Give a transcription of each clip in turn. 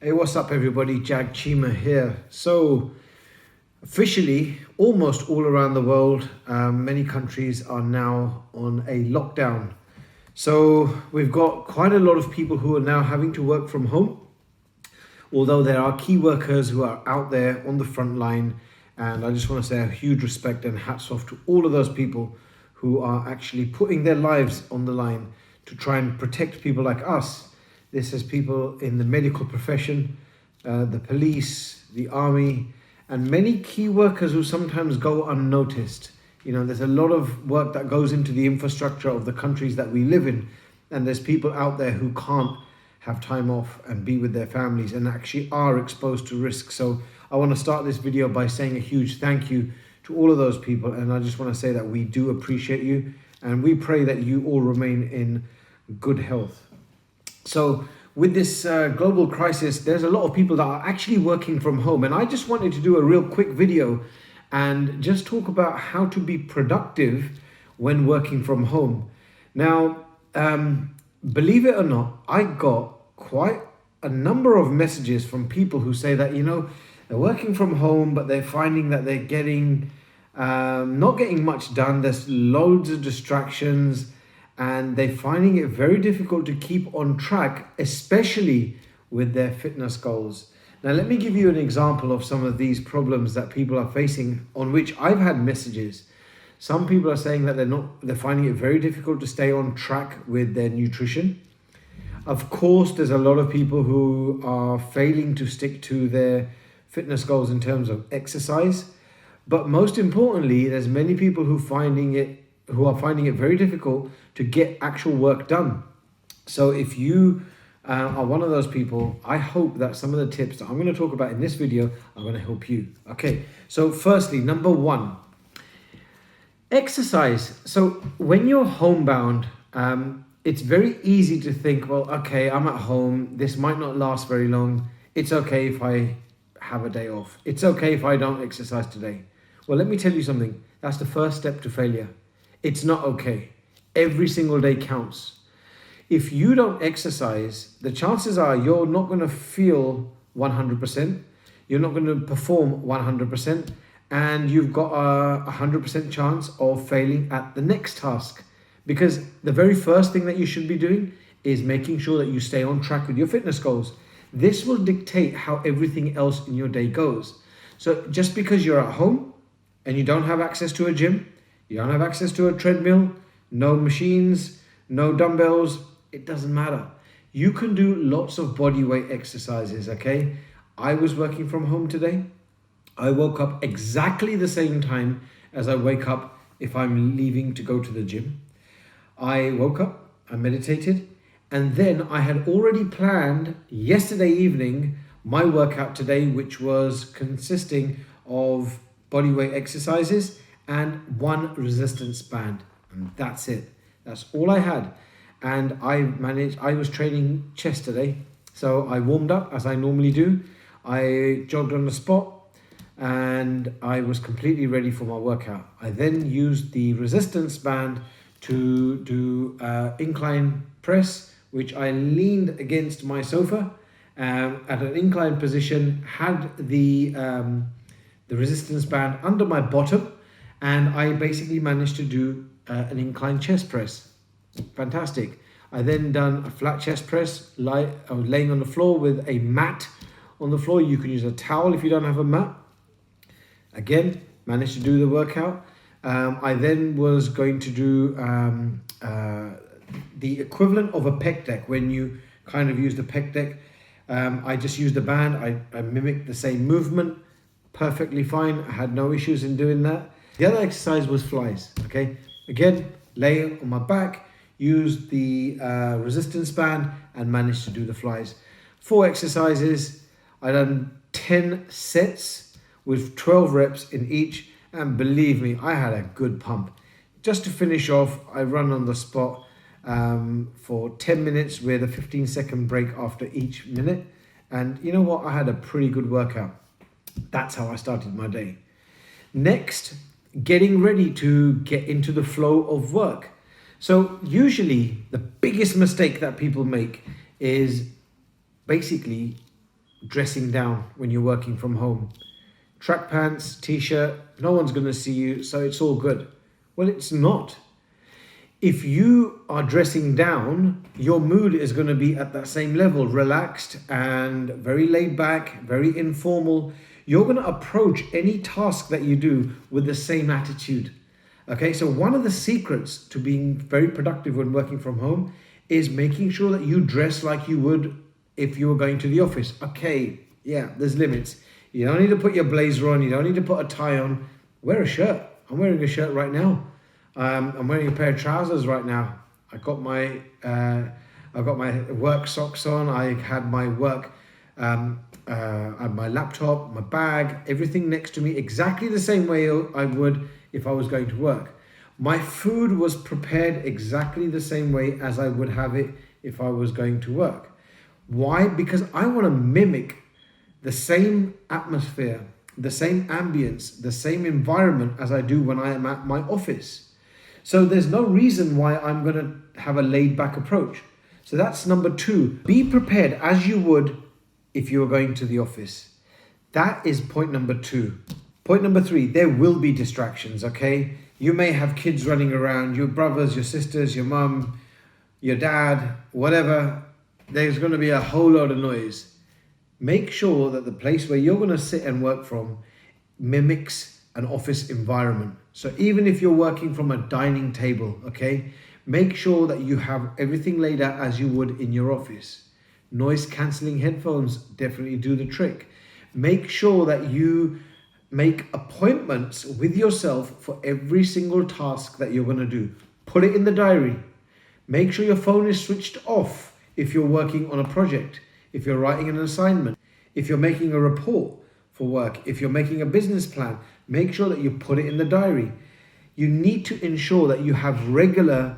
Hey, what's up everybody? Chima here. So officially, almost all around the world, many countries are now on a lockdown. So we've got quite a lot of people who are now having to work from home, although there are key workers who are out there on the front line. And I just want to say a huge respect and hats off to all of those people who are actually putting their lives on the line to try and protect people like us. This is people in the medical profession, the police, the army, and many key workers who sometimes go unnoticed. You know, there's a lot of work that goes into the infrastructure of the countries that we live in, and there's people out there who can't have time off and be with their families and actually are exposed to risk. So I want to start this video by saying a huge thank you to all of those people, and I just want to say that we do appreciate you and we pray that you all remain in good health. So with this global crisis, there's a lot of people that are actually working from home, and I just wanted to do a real quick video and just talk about how to be productive when working from home. Now, believe it or not, I got quite a number of messages from people who say that, you know, they're working from home, but they're finding that they're getting not getting much done. There's loads of distractions, and they're finding it very difficult to keep on track, especially with their fitness goals. Now, let me give you an example of some of these problems that people are facing, on which I've had messages. Some people are saying that they're finding it very difficult to stay on track with their nutrition. Of course, there's a lot of people who are failing to stick to their fitness goals in terms of exercise. But most importantly, there's many people who are finding it very difficult to get actual work done. So if you are one of those people, I hope that some of the tips that I'm going to talk about in this video are going to help you. Okay, so firstly, number one, exercise. So when you're homebound, it's very easy to think, well, okay, I'm at home. This might not last very long. It's okay if I have a day off. It's okay if I don't exercise today. Well, let me tell you something. That's the first step to failure. It's not okay. Every single day counts. If you don't exercise, the chances are you're not going to feel 100%. You're not going to perform 100%. And you've got a 100% chance of failing at the next task. Because the very first thing that you should be doing is making sure that you stay on track with your fitness goals. This will dictate how everything else in your day goes. So just because you're at home and you don't have access to a gym, you don't have access to a treadmill, no machines, no dumbbells, it doesn't matter. You can do lots of body weight exercises, okay? I was working from home today. I woke up exactly the same time as I wake up if I'm leaving to go to the gym. I woke up, I meditated, and then I had already planned yesterday evening my workout today, which was consisting of body weight exercises and one resistance band. And that's it. That's all I had. And I was training chest today. So I warmed up as I normally do. I jogged on the spot and I was completely ready for my workout. I then used the resistance band to do incline press, which I leaned against my sofa at an inclined position, had the resistance band under my bottom, and I basically managed to do an incline chest press. Fantastic. I then done a flat chest press. I was laying on the floor with a mat on the floor. You can use a towel if you don't have a mat. Again, managed to do the workout. I then was going to do the equivalent of a pec deck. When you kind of use the pec deck, I just used the band. I mimicked the same movement perfectly fine. I had no issues in doing that. The other exercise was flies. Okay, again, lay on my back, used the resistance band and managed to do the flies. 4 exercises. I done 10 sets with 12 reps in each, and believe me, I had a good pump. Just to finish off, I run on the spot for 10 minutes with a 15-second break after each minute, and you know what, I had a pretty good workout. That's how I started my day. Next, getting ready to get into the flow of work. So usually the biggest mistake that people make is basically dressing down when you're working from home. Track pants, t-shirt, no one's going to see you, so it's all good. Well, it's not. If you are dressing down, your mood is going to be at that same level, relaxed and very laid back, very informal. You're going to approach any task that you do with the same attitude. Okay, so one of the secrets to being very productive when working from home is making sure that you dress like you would if you were going to the office. Okay, yeah, there's limits. You don't need to put your blazer on. You don't need to put a tie on. Wear a shirt. I'm wearing a shirt right now. I'm wearing a pair of trousers right now. I've got my work socks on. I had my work, my laptop, my bag, everything next to me exactly the same way I would if I was going to work. My food was prepared exactly the same way as I would have it if I was going to work. Why? Because I want to mimic the same atmosphere, the same ambience, the same environment as I do when I am at my office. So there's no reason why I'm going to have a laid back approach. So that's number 2. Be prepared as you would if you were going to the office. That is point number 2. Point number 3, there will be distractions, okay? You may have kids running around, your brothers, your sisters, your mum, your dad, whatever. There's going to be a whole lot of noise. Make sure that the place where you're going to sit and work from mimics an office environment. So even if you're working from a dining table, okay, make sure that you have everything laid out as you would in your office. Noise cancelling headphones definitely do the trick. Make sure that you make appointments with yourself for every single task that you're going to do. Put it in the diary. Make sure your phone is switched off if you're working on a project, if you're writing an assignment, if you're making a report for work, if you're making a business plan. Make sure that you put it in the diary. You need to ensure that you have regular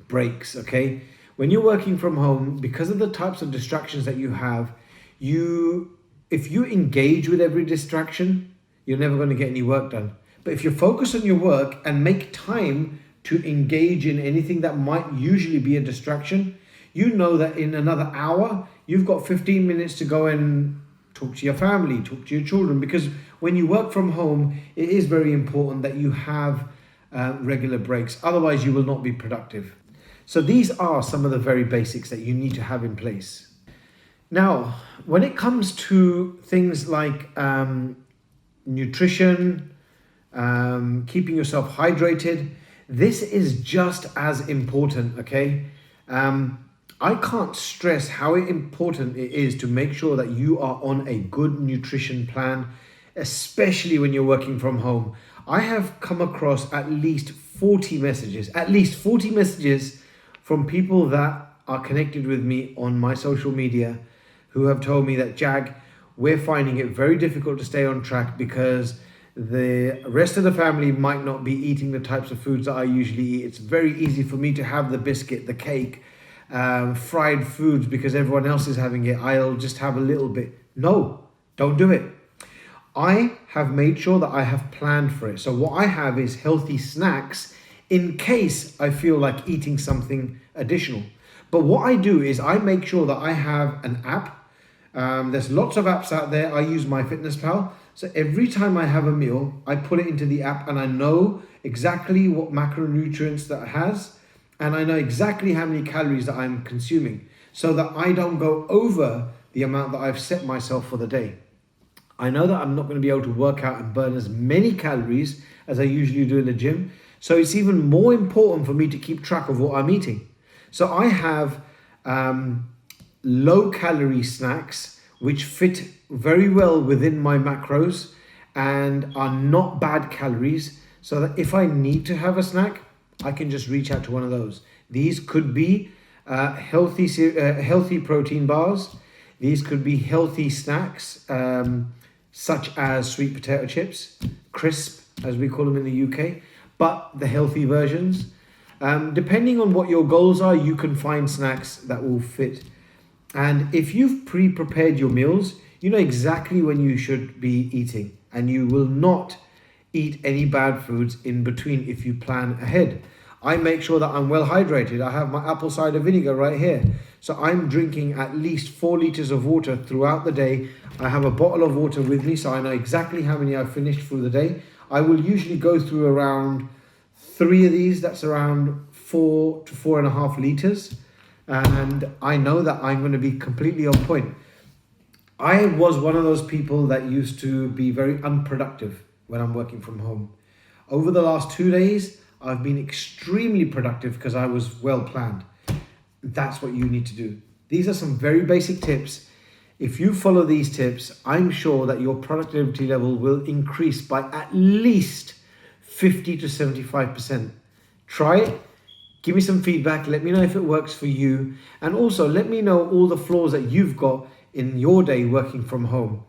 breaks, okay? When you're working from home, because of the types of distractions that you have, if you engage with every distraction, you're never going to get any work done. But if you focus on your work and make time to engage in anything that might usually be a distraction, you know that in another hour, you've got 15 minutes to go and talk to your family, talk to your children, because when you work from home, it is very important that you have regular breaks. Otherwise, you will not be productive. So these are some of the very basics that you need to have in place. Now, when it comes to things like nutrition, keeping yourself hydrated, this is just as important, okay? I can't stress how important it is to make sure that you are on a good nutrition plan, especially when you're working from home. I have come across at least 40 messages from people that are connected with me on my social media who have told me that, Jag, we're finding it very difficult to stay on track because the rest of the family might not be eating the types of foods that I usually eat. It's very easy for me to have the biscuit, the cake, fried foods because everyone else is having it. I'll just have a little bit. No, don't do it. I have made sure that I have planned for it. So what I have is healthy snacks in case I feel like eating something additional. But what I do is I make sure that I have an app. There's lots of apps out there. I use MyFitnessPal. So every time I have a meal, I put it into the app and I know exactly what macronutrients that it has. And I know exactly how many calories that I'm consuming so that I don't go over the amount that I've set myself for the day. I know that I'm not going to be able to work out and burn as many calories as I usually do in the gym. So it's even more important for me to keep track of what I'm eating. So I have low calorie snacks which fit very well within my macros and are not bad calories, so that if I need to have a snack, I can just reach out to one of those. These could be healthy protein bars. These could be healthy snacks, such as sweet potato chips, crisp, as we call them in the UK, but the healthy versions. Depending on what your goals are, you can find snacks that will fit. And if you've pre-prepared your meals, you know exactly when you should be eating, and you will not eat any bad foods in between if you plan ahead. I make sure that I'm well hydrated. I have my apple cider vinegar right here. So I'm drinking at least 4 liters of water throughout the day. I have a bottle of water with me, so I know exactly how many I've finished through the day. I will usually go through around 3 of these. That's around 4 to 4.5 liters. And I know that I'm going to be completely on point. I was one of those people that used to be very unproductive when I'm working from home. Over the last 2 days, I've been extremely productive because I was well planned. That's what you need to do. These are some very basic tips. If you follow these tips, I'm sure that your productivity level will increase by at least 50 to 75%. Try it. Give me some feedback. Let me know if it works for you. And also let me know all the flaws that you've got in your day working from home.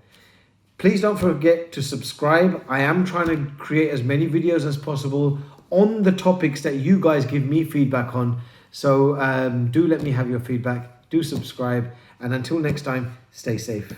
Please don't forget to subscribe. I am trying to create as many videos as possible on the topics that you guys give me feedback on. So do let me have your feedback. Do subscribe. And until next time, stay safe.